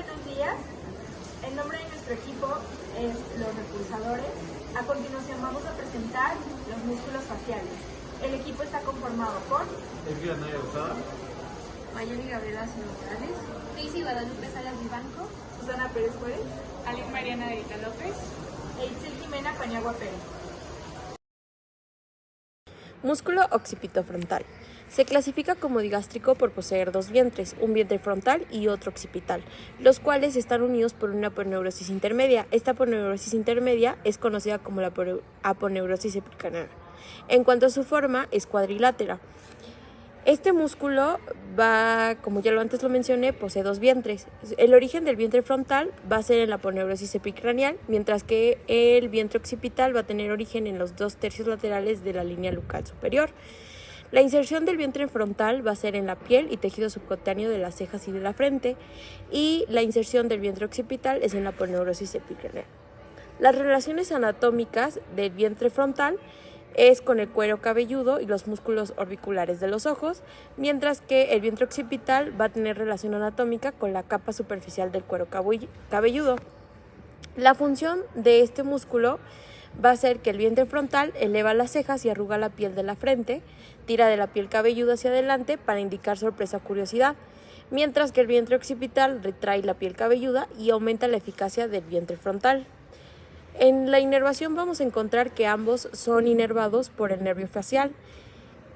buenos días. El nombre de nuestro equipo es los repulsadores. A continuación vamos a presentar los músculos faciales. El equipo está conformado por Elvira Naya Rosada, Mayeli Gabriela Morales, Daisy Guadalupe Salas Vivanco, Susana Pérez Juárez, Alec Mariana Erika López e Itzel Jimena Paniagua Pérez. Músculo occipitofrontal. Se clasifica como digástrico por poseer dos vientres, un vientre frontal y otro occipital, los cuales están unidos por una aponeurosis intermedia. Esta aponeurosis intermedia es conocida como la aponeurosis epicraniana. En cuanto a su forma, es cuadrilátera. Este músculo como ya antes lo mencioné, posee dos vientres. El origen del vientre frontal va a ser en la aponeurosis epicranial, mientras que el vientre occipital va a tener origen en los 2/3 laterales de la línea nucal superior. La inserción del vientre frontal va a ser en la piel y tejido subcutáneo de las cejas y de la frente, y la inserción del vientre occipital es en la aponeurosis epicranial. Las relaciones anatómicas del vientre frontal es con el cuero cabelludo y los músculos orbiculares de los ojos, mientras que el vientre occipital va a tener relación anatómica con la capa superficial del cuero cabelludo. La función de este músculo va a ser que el vientre frontal eleva las cejas y arruga la piel de la frente, tira de la piel cabelluda hacia adelante para indicar sorpresa o curiosidad, mientras que el vientre occipital retrae la piel cabelluda y aumenta la eficacia del vientre frontal. En la inervación vamos a encontrar que ambos son inervados por el nervio facial,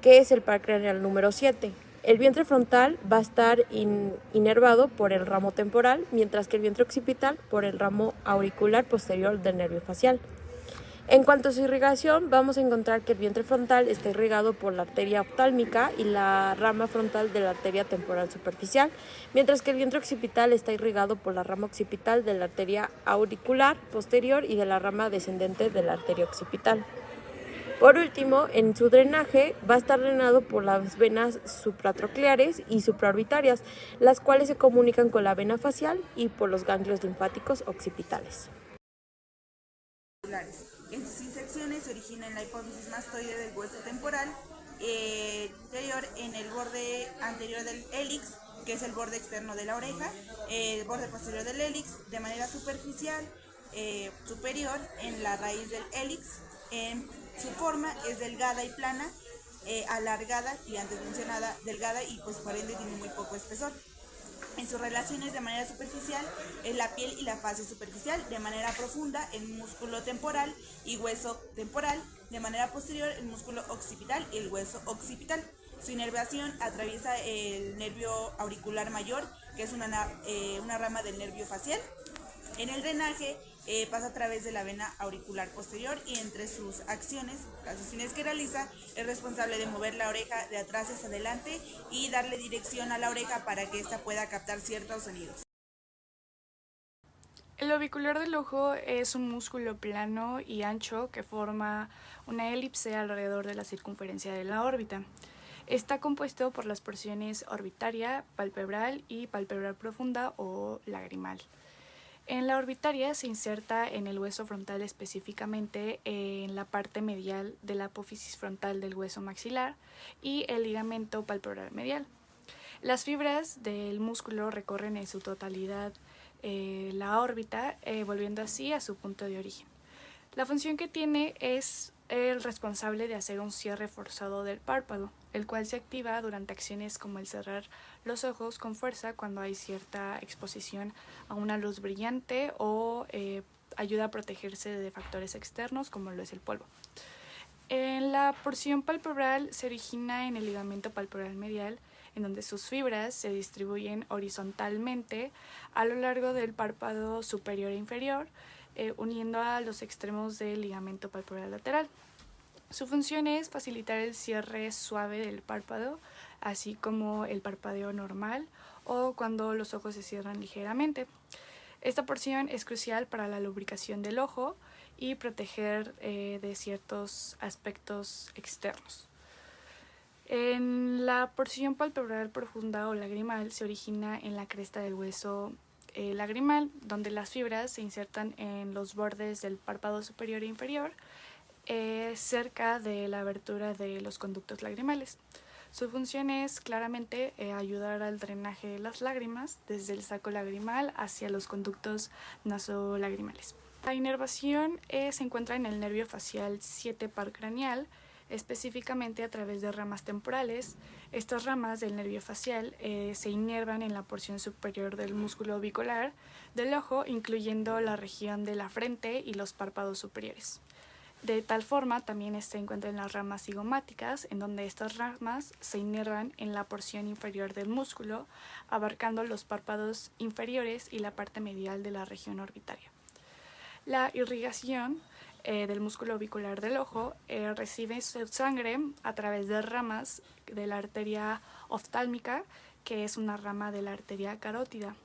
que es el par craneal número 7. El vientre frontal va a estar inervado por el ramo temporal, mientras que el vientre occipital por el ramo auricular posterior del nervio facial. En cuanto a su irrigación, vamos a encontrar que el vientre frontal está irrigado por la arteria oftálmica y la rama frontal de la arteria temporal superficial, mientras que el vientre occipital está irrigado por la rama occipital de la arteria auricular posterior y de la rama descendente de la arteria occipital. Por último, en su drenaje va a estar drenado por las venas supratrocleares y supraorbitarias, las cuales se comunican con la vena facial, y por los ganglios linfáticos occipitales. En sus intersecciones se origina en la hipófisis mastoide del hueso temporal anterior, en el borde anterior del hélix, que es el borde externo de la oreja, el borde posterior del hélix, de manera superficial superior en la raíz del hélix. Su forma es delgada y plana, alargada y antes mencionada, delgada y pues por ende tiene muy poco espesor. En sus relaciones de manera superficial es la piel y la fase superficial, de manera profunda el músculo temporal y hueso temporal, de manera posterior el músculo occipital y el hueso occipital. Su inervación atraviesa el nervio auricular mayor, que es una rama del nervio facial. En el drenaje pasa a través de la vena auricular posterior, y entre sus acciones, las acciones que realiza, es responsable de mover la oreja de atrás hacia adelante y darle dirección a la oreja para que ésta pueda captar ciertos sonidos. El orbicular del ojo es un músculo plano y ancho que forma una elipse alrededor de la circunferencia de la órbita. Está compuesto por las porciones orbitaria, palpebral y palpebral profunda o lagrimal. En la orbitaria se inserta en el hueso frontal, específicamente en la parte medial de la apófisis frontal del hueso maxilar y el ligamento palpebral medial. Las fibras del músculo recorren en su totalidad la órbita, volviendo así a su punto de origen. La función que tiene es el responsable de hacer un cierre forzado del párpado, el cual se activa durante acciones como el cerrar los ojos con fuerza cuando hay cierta exposición a una luz brillante o ayuda a protegerse de factores externos como lo es el polvo. En la porción palpebral se origina en el ligamento palpebral medial, en donde sus fibras se distribuyen horizontalmente a lo largo del párpado superior e inferior, uniendo a los extremos del ligamento palpebral lateral. Su función es facilitar el cierre suave del párpado, así como el parpadeo normal o cuando los ojos se cierran ligeramente. Esta porción es crucial para la lubricación del ojo y proteger de ciertos aspectos externos. En la porción palpebral profunda o lagrimal se origina en la cresta del hueso lagrimal, donde las fibras se insertan en los bordes del párpado superior e inferior, cerca de la abertura de los conductos lagrimales. Su función es claramente ayudar al drenaje de las lágrimas desde el saco lagrimal hacia los conductos nasolagrimales. La inervación se encuentra en el nervio facial 7 par craneal, específicamente a través de ramas temporales. Estas ramas del nervio facial se inervan en la porción superior del músculo bicular del ojo, incluyendo la región de la frente y los párpados superiores. De tal forma, también se encuentran las ramas cigomáticas, en donde estas ramas se inervan en la porción inferior del músculo, abarcando los párpados inferiores y la parte medial de la región orbitaria. La irrigación del músculo orbicular del ojo recibe su sangre a través de ramas de la arteria oftálmica, que es una rama de la arteria carótida.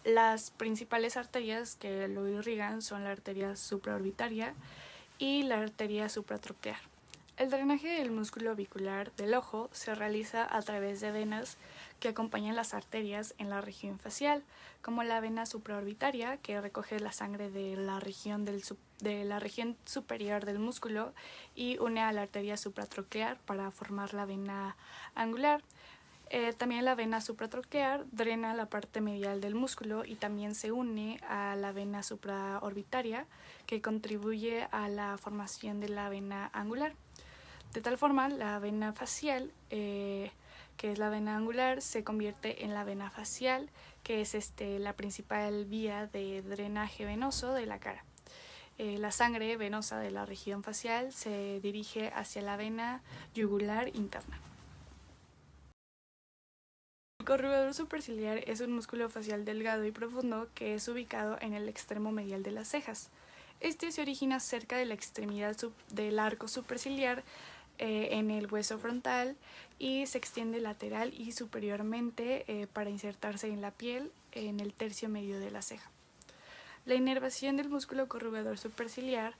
Las principales arterias que lo irrigan son la arteria supraorbitaria y la arteria supratroquear. El drenaje del músculo orbicular del ojo se realiza a través de venas que acompañan las arterias en la región facial, como la vena supraorbitaria, que recoge la sangre de la región superior del músculo y une a la arteria supratroquear para formar la vena angular. También la vena supratroquear drena la parte medial del músculo y también se une a la vena supraorbitaria, que contribuye a la formación de la vena angular. De tal forma, la vena facial, que es la vena angular, se convierte en la vena facial, que es la principal vía de drenaje venoso de la cara. La sangre venosa de la región facial se dirige hacia la vena yugular interna. El corrugador superciliar es un músculo facial delgado y profundo que es ubicado en el extremo medial de las cejas. Este se origina cerca de la extremidad del arco superciliar en el hueso frontal y se extiende lateral y superiormente para insertarse en la piel en el tercio medio de la ceja. La inervación del músculo corrugador superciliar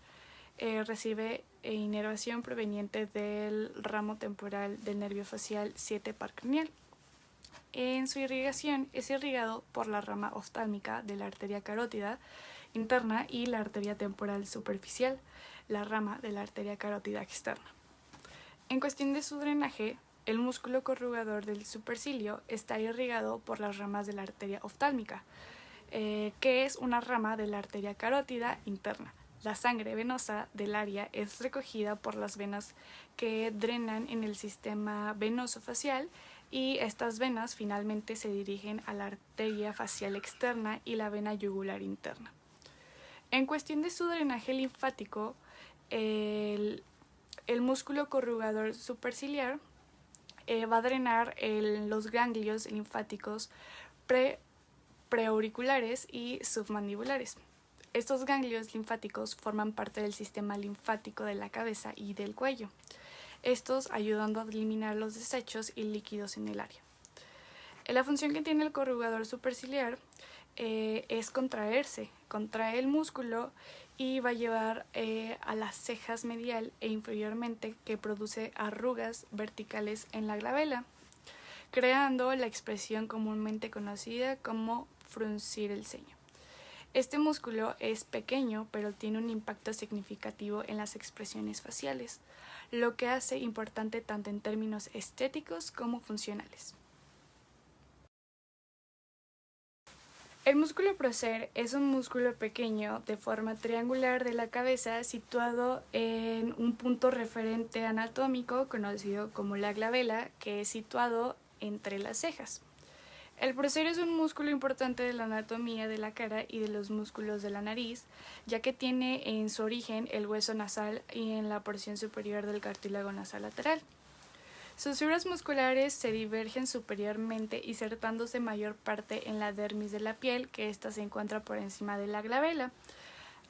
recibe inervación proveniente del ramo temporal del nervio facial 7 par craneal. En su irrigación es irrigado por la rama oftálmica de la arteria carótida interna y la arteria temporal superficial, la rama de la arteria carótida externa. En cuestión de su drenaje, el músculo corrugador del supercilio está irrigado por las ramas de la arteria oftálmica, que es una rama de la arteria carótida interna. La sangre venosa del área es recogida por las venas que drenan en el sistema venoso facial y estas venas finalmente se dirigen a la arteria facial externa y la vena yugular interna. En cuestión de su drenaje linfático, el músculo corrugador superciliar va a drenar los ganglios linfáticos preauriculares y submandibulares. Estos ganglios linfáticos forman parte del sistema linfático de la cabeza y del cuello, estos ayudando a eliminar los desechos y líquidos en el área. La función que tiene el corrugador superciliar es contraerse, contrae el músculo y va a llevar a las cejas medial e inferiormente, que produce arrugas verticales en la glabela, creando la expresión comúnmente conocida como fruncir el ceño. Este músculo es pequeño, pero tiene un impacto significativo en las expresiones faciales, lo que hace importante tanto en términos estéticos como funcionales. El músculo prócer es un músculo pequeño de forma triangular de la cabeza situado en un punto referente anatómico conocido como la glabela, que es situado entre las cejas. El prócer es un músculo importante de la anatomía de la cara y de los músculos de la nariz, ya que tiene en su origen el hueso nasal y en la porción superior del cartílago nasal lateral. Sus fibras musculares se divergen superiormente, insertándose mayor parte en la dermis de la piel, que ésta se encuentra por encima de la glabela.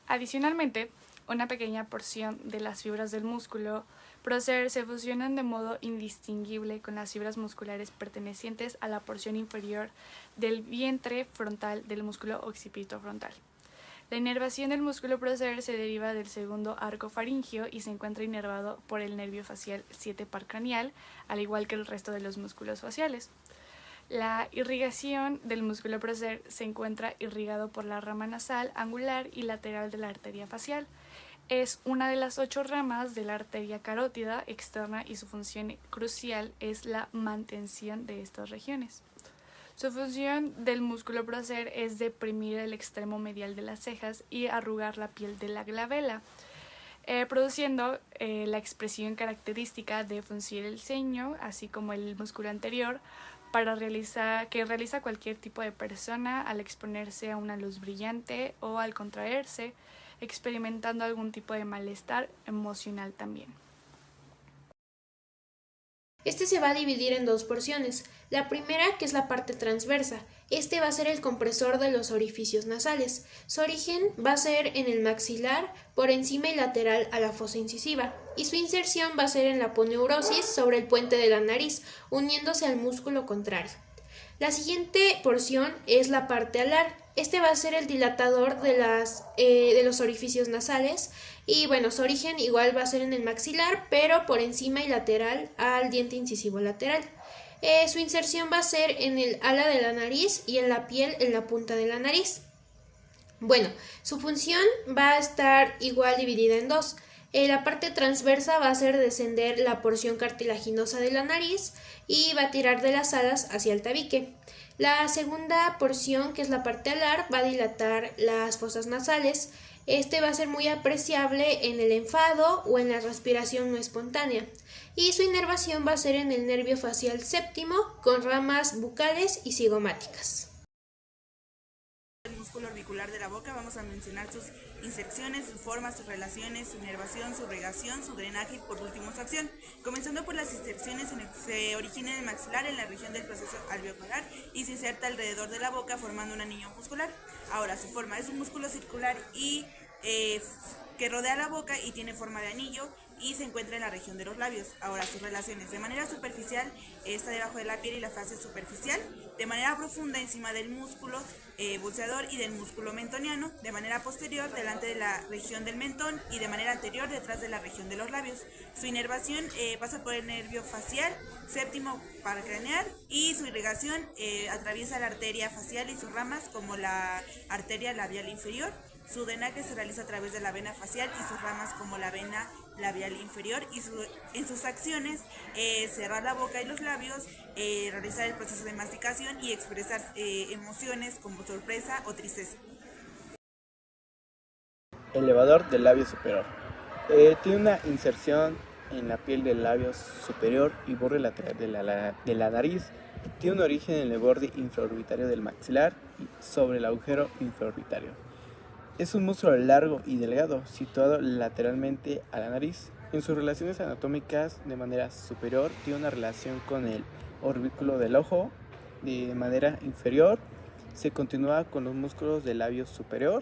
Adicionalmente, una pequeña porción de las fibras del músculo prócer se fusionan de modo indistinguible con las fibras musculares pertenecientes a la porción inferior del vientre frontal del músculo occipitofrontal. La inervación del músculo prócer se deriva del segundo arco faríngeo y se encuentra inervado por el nervio facial 7 par craneal, al igual que el resto de los músculos faciales. La irrigación del músculo prócer se encuentra irrigado por la rama nasal, angular y lateral de la arteria facial. Es una de las 8 ramas de la arteria carótida externa y su función crucial es la mantención de estas regiones. Su función del músculo prócer es deprimir el extremo medial de las cejas y arrugar la piel de la glabela, produciendo la expresión característica de fruncir el ceño, así como el músculo anterior, que realiza cualquier tipo de persona al exponerse a una luz brillante o al contraerse, experimentando algún tipo de malestar emocional también. Este se va a dividir en 2 porciones. La primera, que es la parte transversa. Este va a ser el compresor de los orificios nasales. Su origen va a ser en el maxilar, por encima y lateral a la fosa incisiva, y su inserción va a ser en la aponeurosis sobre el puente de la nariz, uniéndose al músculo contrario. La siguiente porción es la parte alar. Este va a ser el dilatador de los orificios nasales y bueno, su origen igual va a ser en el maxilar, pero por encima y lateral al diente incisivo lateral. Su inserción va a ser en el ala de la nariz y en la piel en la punta de la nariz. Bueno, su función va a estar igual dividida en 2. La parte transversa va a hacer descender la porción cartilaginosa de la nariz y va a tirar de las alas hacia el tabique. La segunda porción, que es la parte alar, va a dilatar las fosas nasales. Este va a ser muy apreciable en el enfado o en la respiración no espontánea. Y su inervación va a ser en el nervio facial séptimo con ramas bucales y cigomáticas. El músculo orbicular de la boca, vamos a mencionar sus inserciones, sus formas, sus relaciones, su inervación, su irrigación, su drenaje y por último su acción. Comenzando por las inserciones, se origina en el maxilar, en la región del proceso alveolar y se inserta alrededor de la boca formando un anillo muscular. Ahora, su forma es un músculo circular y que rodea la boca y tiene forma de anillo y se encuentra en la región de los labios. Ahora, sus relaciones. De manera superficial está debajo de la piel y la fase superficial. De manera profunda encima del músculo buceador y del músculo mentoniano. De manera posterior delante de la región del mentón y de manera anterior detrás de la región de los labios. Su inervación pasa por el nervio facial séptimo paracraneal y su irrigación atraviesa la arteria facial y sus ramas como la arteria labial inferior. Su drenaje se realiza a través de la vena facial y sus ramas como la vena labial inferior y en sus acciones cerrar la boca y los labios, realizar el proceso de masticación y expresar emociones como sorpresa o tristeza. Elevador del labio superior. Tiene una inserción en la piel del labio superior y borde lateral de la nariz. Tiene un origen en el borde infraorbitario del maxilar y sobre el agujero infraorbitario. Es un músculo largo y delgado, situado lateralmente a la nariz. En sus relaciones anatómicas, de manera superior, tiene una relación con el orbículo del ojo. De manera inferior, se continúa con los músculos del labio superior.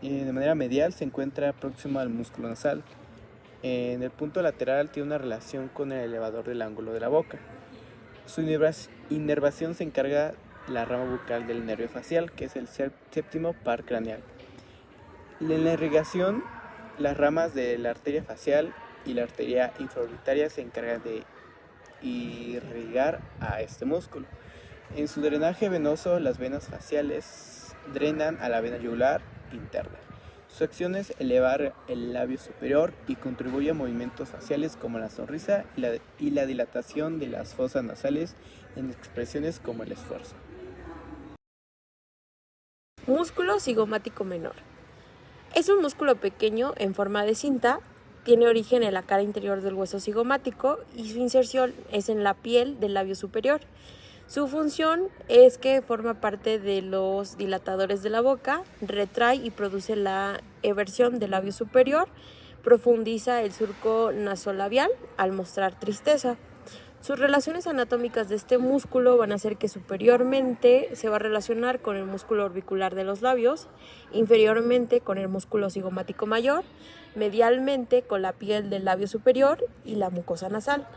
De manera medial, se encuentra próximo al músculo nasal. En el punto lateral, tiene una relación con el elevador del ángulo de la boca. Su inervación se encarga la rama bucal del nervio facial, que es el séptimo par craneal. En la irrigación, las ramas de la arteria facial y la arteria infraorbitaria se encargan de irrigar a este músculo. En su drenaje venoso, las venas faciales drenan a la vena yugular interna. Su acción es elevar el labio superior y contribuye a movimientos faciales como la sonrisa y la dilatación de las fosas nasales en expresiones como el esfuerzo. Músculo cigomático menor. Es un músculo pequeño en forma de cinta, tiene origen en la cara interior del hueso cigomático y su inserción es en la piel del labio superior. Su función es que forma parte de los dilatadores de la boca, retrae y produce la eversión del labio superior, profundiza el surco nasolabial al mostrar tristeza. Sus relaciones anatómicas de este músculo van a ser que superiormente se va a relacionar con el músculo orbicular de los labios, inferiormente con el músculo cigomático mayor, medialmente con la piel del labio superior y la mucosa nasal.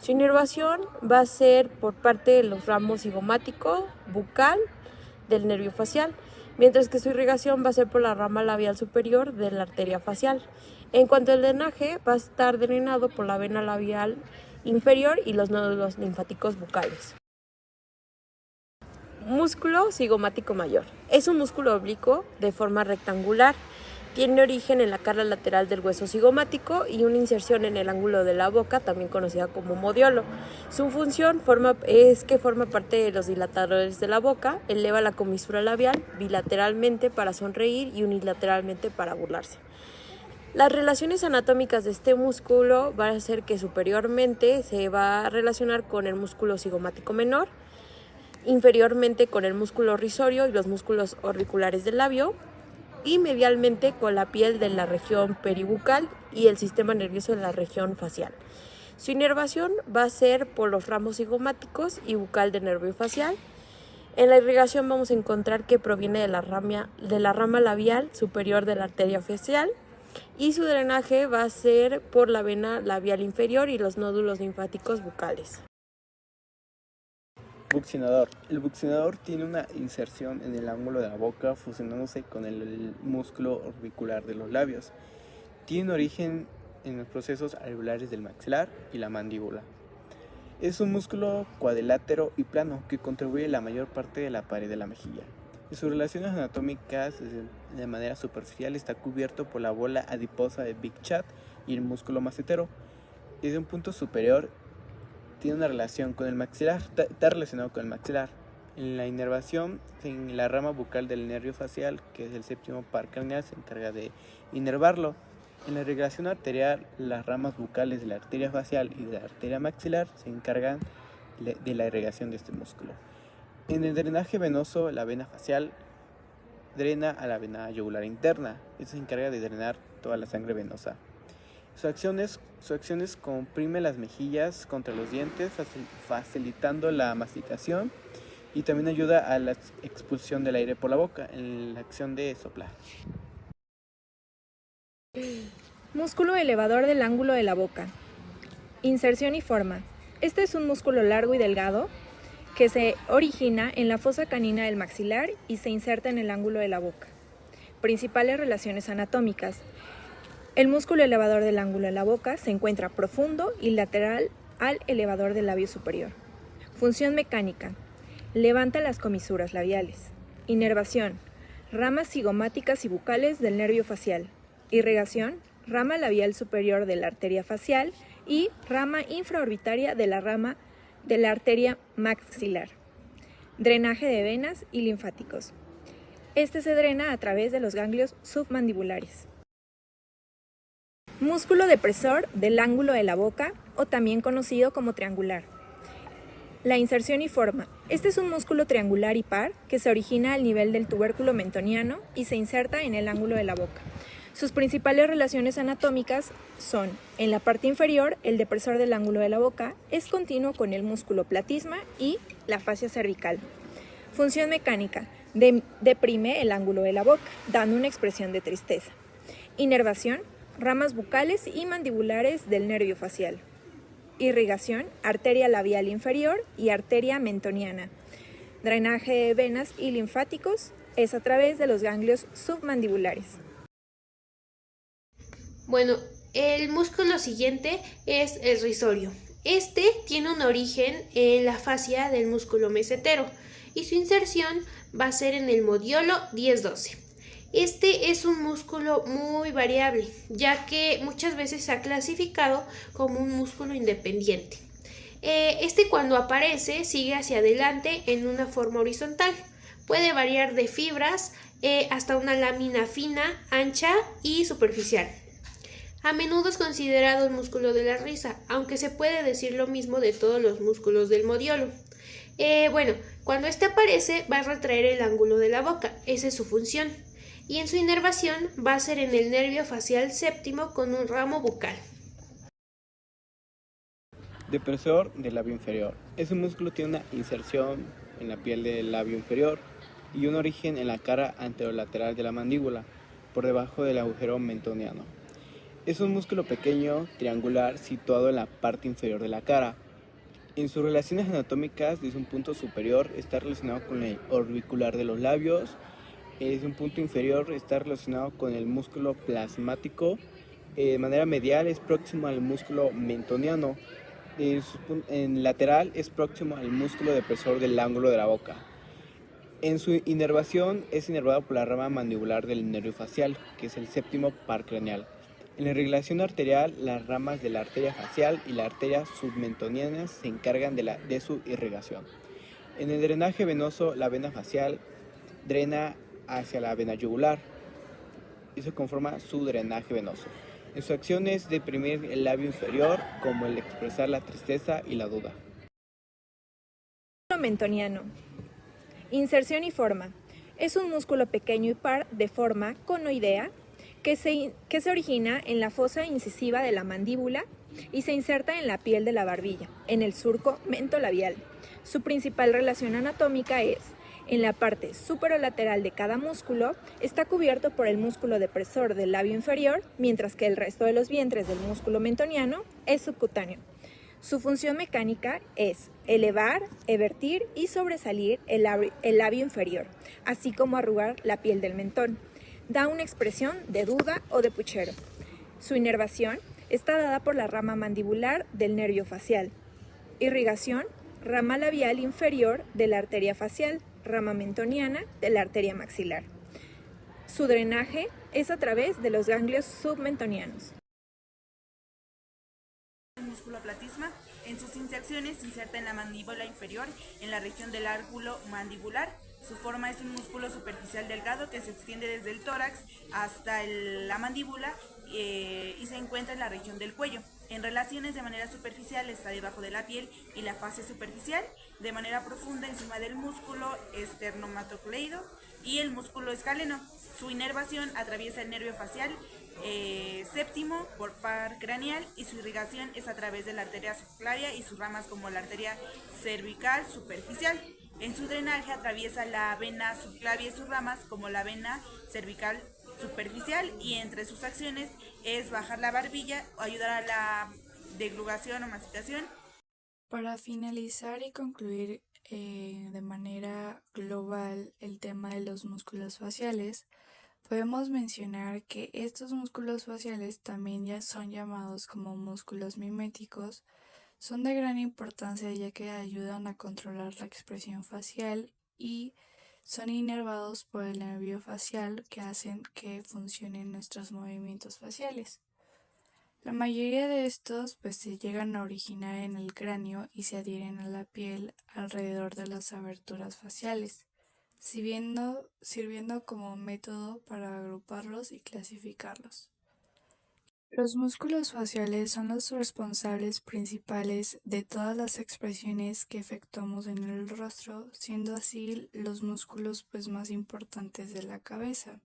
Su inervación va a ser por parte de los ramos cigomático, bucal, del nervio facial, mientras que su irrigación va a ser por la rama labial superior de la arteria facial. En cuanto al drenaje, va a estar drenado por la vena labial inferior y los nódulos linfáticos bucales. Músculo cigomático mayor. Es un músculo oblicuo de forma rectangular. Tiene origen en la cara lateral del hueso cigomático y una inserción en el ángulo de la boca, también conocida como modiolo. Su función es que forma parte de los dilatadores de la boca, eleva la comisura labial bilateralmente para sonreír y unilateralmente para burlarse. Las relaciones anatómicas de este músculo van a ser que superiormente se va a relacionar con el músculo cigomático menor, inferiormente con el músculo risorio y los músculos auriculares del labio, y medialmente con la piel de la región peribucal y el sistema nervioso de la región facial. Su inervación va a ser por los ramos cigomáticos y bucal del nervio facial. En la irrigación vamos a encontrar que proviene de la rama labial superior de la arteria facial, y su drenaje va a ser por la vena labial inferior y los nódulos linfáticos bucales. Buccinador. El buccinador tiene una inserción en el ángulo de la boca fusionándose con el músculo orbicular de los labios. Tiene origen en los procesos alveolares del maxilar y la mandíbula. Es un músculo cuadrilátero y plano que contribuye a la mayor parte de la pared de la mejilla. En sus relaciones anatómicas, de manera superficial, está cubierto por la bola adiposa de Big Chat y el músculo macetero. Desde un punto superior tiene una relación con el maxilar, está relacionado con el maxilar. En la inervación, en la rama bucal del nervio facial, que es el séptimo par craneal, se encarga de inervarlo. En la irrigación arterial, las ramas bucales de la arteria facial y de la arteria maxilar se encargan de la irrigación de este músculo. En el drenaje venoso, la vena facial drena a la vena yugular interna. Esto se encarga de drenar toda la sangre venosa. Su acción es comprime las mejillas contra los dientes, facilitando la masticación, y también ayuda a la expulsión del aire por la boca en la acción de soplar. Músculo elevador del ángulo de la boca. Inserción y forma. Este es un músculo largo y delgado que se origina en la fosa canina del maxilar y se inserta en el ángulo de la boca. Principales relaciones anatómicas. El músculo elevador del ángulo de la boca se encuentra profundo y lateral al elevador del labio superior. Función mecánica. Levanta las comisuras labiales. Inervación. Ramas cigomáticas y bucales del nervio facial. Irrigación. Rama labial superior de la arteria facial y rama infraorbitaria de la arteria maxilar. Drenaje de venas y linfáticos. Este se drena a través de los ganglios submandibulares. Músculo depresor del ángulo de la boca, o también conocido como triangular. La inserción y forma. Este es un músculo triangular y par que se origina al nivel del tubérculo mentoniano y se inserta en el ángulo de la boca. Sus principales relaciones anatómicas son: en la parte inferior, el depresor del ángulo de la boca es continuo con el músculo platisma y la fascia cervical. Función mecánica. Deprime el ángulo de la boca, dando una expresión de tristeza. Inervación. Ramas bucales y mandibulares del nervio facial. Irrigación, arteria labial inferior y arteria mentoniana. Drenaje de venas y linfáticos es a través de los ganglios submandibulares. Bueno, el músculo siguiente es el risorio. Este tiene un origen en la fascia del músculo mesetero y su inserción va a ser en el modiolo 10-12. Este es un músculo muy variable, ya que muchas veces se ha clasificado como un músculo independiente. Este, cuando aparece, sigue hacia adelante en una forma horizontal. Puede variar de fibras hasta una lámina fina, ancha y superficial. A menudo es considerado el músculo de la risa, aunque se puede decir lo mismo de todos los músculos del modiolo. Cuando este aparece, va a retraer el ángulo de la boca, esa es su función. Y en su inervación va a ser en el nervio facial séptimo con un ramo bucal. Depresor del labio inferior. Ese músculo tiene una inserción en la piel del labio inferior y un origen en la cara anterolateral de la mandíbula, por debajo del agujero mentoniano. Es un músculo pequeño, triangular, situado en la parte inferior de la cara. En sus relaciones anatómicas, desde un punto superior está relacionado con el orbicular de los labios. Desde un punto inferior está relacionado con el músculo plasmático. De manera medial es próximo al músculo mentoniano. En lateral es próximo al músculo depresor del ángulo de la boca. En su inervación es inervado por la rama mandibular del nervio facial, que es el séptimo par craneal. En la irrigación arterial, las ramas de la arteria facial y la arteria submentoniana se encargan de su irrigación. En el drenaje venoso, la vena facial drena hacia la vena yugular. Eso conforma su drenaje venoso. En su acción es deprimir el labio inferior, como el expresar la tristeza y la duda. Músculo mentoniano. Inserción y forma. Es un músculo pequeño y par de forma conoidea que se origina en la fosa incisiva de la mandíbula y se inserta en la piel de la barbilla, en el surco mentolabial. Su principal relación anatómica es: en la parte superolateral de cada músculo está cubierto por el músculo depresor del labio inferior, mientras que el resto de los vientres del músculo mentoniano es subcutáneo. Su función mecánica es elevar, evertir y sobresalir el labio inferior, así como arrugar la piel del mentón. Da una expresión de duda o de puchero. Su inervación está dada por la rama mandibular del nervio facial. Irrigación: rama labial inferior de la arteria facial, rama mentoniana de la arteria maxilar. Su drenaje es a través de los ganglios submentonianos. El músculo aplatisma, en sus inyecciones se inserta en la mandíbula inferior, en la región del árgulo mandibular. Su forma es un músculo superficial delgado que se extiende desde el tórax hasta la mandíbula y se encuentra en la región del cuello. En relaciones de manera superficial está debajo de la piel y la fase superficial, de manera profunda encima del músculo esternomatocleido y el músculo escaleno. Su inervación atraviesa el nervio facial séptimo por par craneal y su irrigación es a través de la arteria subclavia y sus ramas como la arteria cervical superficial. En su drenaje atraviesa la vena subclavia y sus ramas como la vena cervical superficial y entre sus acciones es bajar la barbilla o ayudar a la deglugación o masticación. Para finalizar y concluir de manera global el tema de los músculos faciales, podemos mencionar que estos músculos faciales también ya son llamados como músculos miméticos. Son de gran importancia ya que ayudan a controlar la expresión facial y son inervados por el nervio facial que hacen que funcionen nuestros movimientos faciales. La mayoría de estos se llegan a originar en el cráneo y se adhieren a la piel alrededor de las aberturas faciales, sirviendo como método para agruparlos y clasificarlos. Los músculos faciales son los responsables principales de todas las expresiones que efectuamos en el rostro, siendo así los músculos más importantes de la cabeza.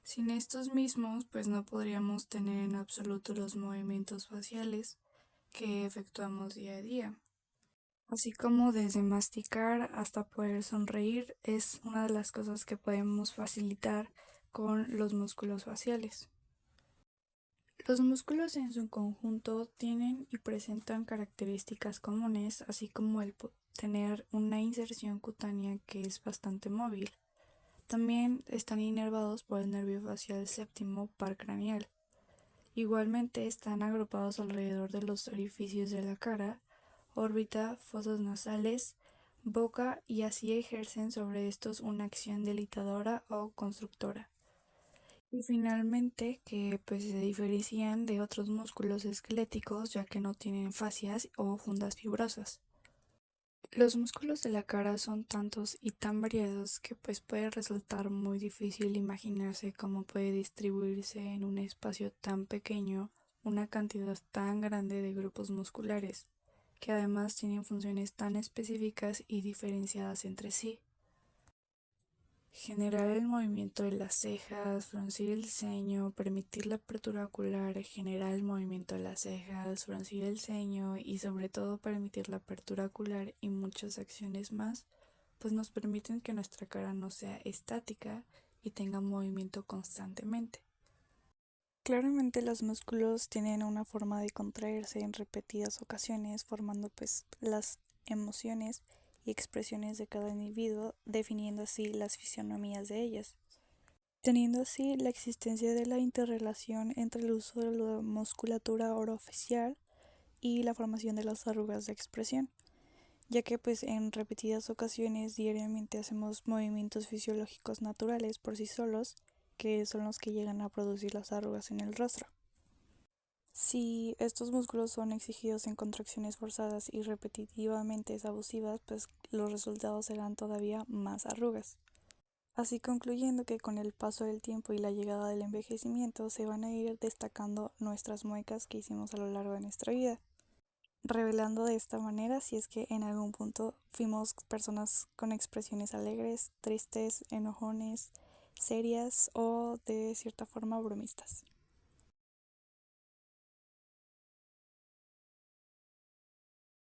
Sin estos mismos, no podríamos tener en absoluto los movimientos faciales que efectuamos día a día. Así como desde masticar hasta poder sonreír es una de las cosas que podemos facilitar con los músculos faciales. Los músculos en su conjunto tienen y presentan características comunes, así como el tener una inserción cutánea que es bastante móvil. También están inervados por el nervio facial séptimo par craneal. Igualmente están agrupados alrededor de los orificios de la cara, órbita, fosas nasales, boca y así ejercen sobre estos una acción debilitadora o constructora. Y finalmente que se diferencian de otros músculos esqueléticos ya que no tienen fascias o fundas fibrosas. Los músculos de la cara son tantos y tan variados que puede resultar muy difícil imaginarse cómo puede distribuirse en un espacio tan pequeño una cantidad tan grande de grupos musculares, que además tienen funciones tan específicas y diferenciadas entre sí. Generar el movimiento de las cejas, fruncir el ceño, permitir la apertura ocular, generar el movimiento de las cejas, fruncir el ceño y sobre todo permitir la apertura ocular y muchas acciones más, nos permiten que nuestra cara no sea estática y tenga movimiento constantemente. Claramente los músculos tienen una forma de contraerse en repetidas ocasiones, formando las emociones y expresiones de cada individuo, definiendo así las fisionomías de ellas, teniendo así la existencia de la interrelación entre el uso de la musculatura orofacial y la formación de las arrugas de expresión. ya que pues en repetidas ocasiones diariamente hacemos movimientos fisiológicos naturales por sí solos, que son los que llegan a producir las arrugas en el rostro. Si estos músculos son exigidos en contracciones forzadas y repetitivamente abusivas, pues los resultados serán todavía más arrugas. Así concluyendo que con el paso del tiempo y la llegada del envejecimiento se van a ir destacando nuestras muecas que hicimos a lo largo de nuestra vida, revelando de esta manera si es que en algún punto fuimos personas con expresiones alegres, tristes, enojones, serias o de cierta forma bromistas.